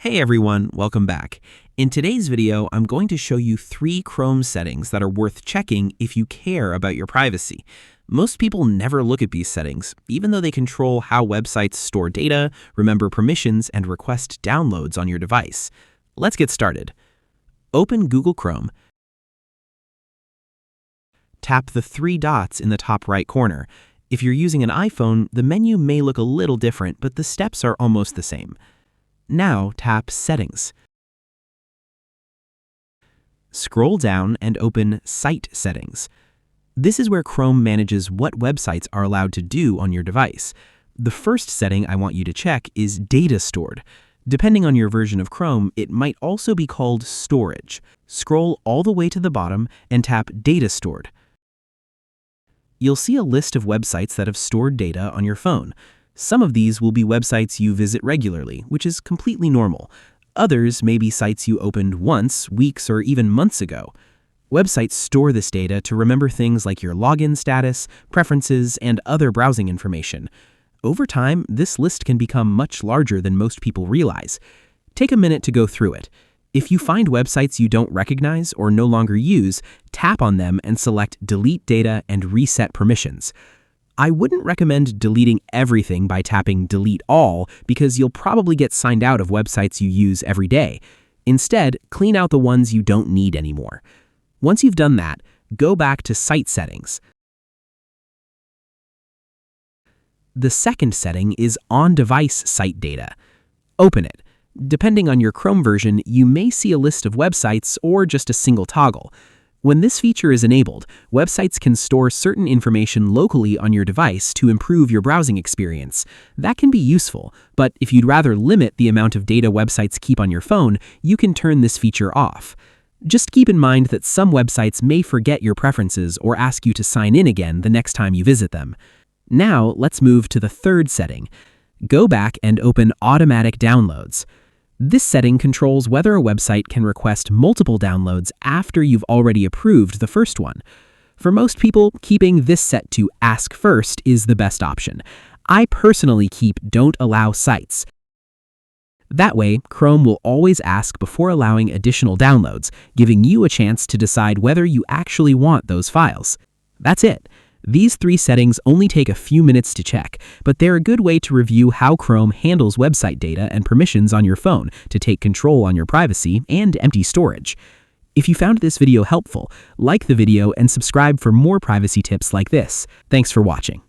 Hey everyone, welcome back. In today's video, I'm going to show you 3 Chrome settings that are worth checking if you care about your privacy. Most people never look at these settings, even though they control how websites store data, remember permissions, and request downloads on your device. Let's get started. Open Google Chrome. Tap the 3 dots in the top right corner. If you're using an iPhone, the menu may look a little different, but the steps are almost the same. Now tap Settings. Scroll down and open Site Settings. This is where Chrome manages what websites are allowed to do on your device. The first setting I want you to check is Data Stored. Depending on your version of Chrome, it might also be called Storage. Scroll all the way to the bottom and tap Data Stored. You'll see a list of websites that have stored data on your phone. Some of these will be websites you visit regularly, which is completely normal. Others may be sites you opened once, weeks, or even months ago. Websites store this data to remember things like your login status, preferences, and other browsing information. Over time, this list can become much larger than most people realize. Take a minute to go through it. If you find websites you don't recognize or no longer use, tap on them and select Delete Data and Reset Permissions. I wouldn't recommend deleting everything by tapping Delete All because you'll probably get signed out of websites you use every day. Instead, clean out the ones you don't need anymore. Once you've done that, go back to Site Settings. The second setting is On-Device Site Data. Open it. Depending on your Chrome version, you may see a list of websites or just a single toggle. When this feature is enabled, websites can store certain information locally on your device to improve your browsing experience. That can be useful, but if you'd rather limit the amount of data websites keep on your phone, you can turn this feature off. Just keep in mind that some websites may forget your preferences or ask you to sign in again the next time you visit them. Now, let's move to the third setting. Go back and open Automatic Downloads. This setting controls whether a website can request multiple downloads after you've already approved the first one. For most people, keeping this set to Ask First is the best option. I personally keep Don't Allow Sites. That way, Chrome will always ask before allowing additional downloads, giving you a chance to decide whether you actually want those files. That's it. These 3 settings only take a few minutes to check, but they're a good way to review how Chrome handles website data and permissions on your phone to take control on your privacy and empty storage. If you found this video helpful, like the video and subscribe for more privacy tips like this. Thanks for watching.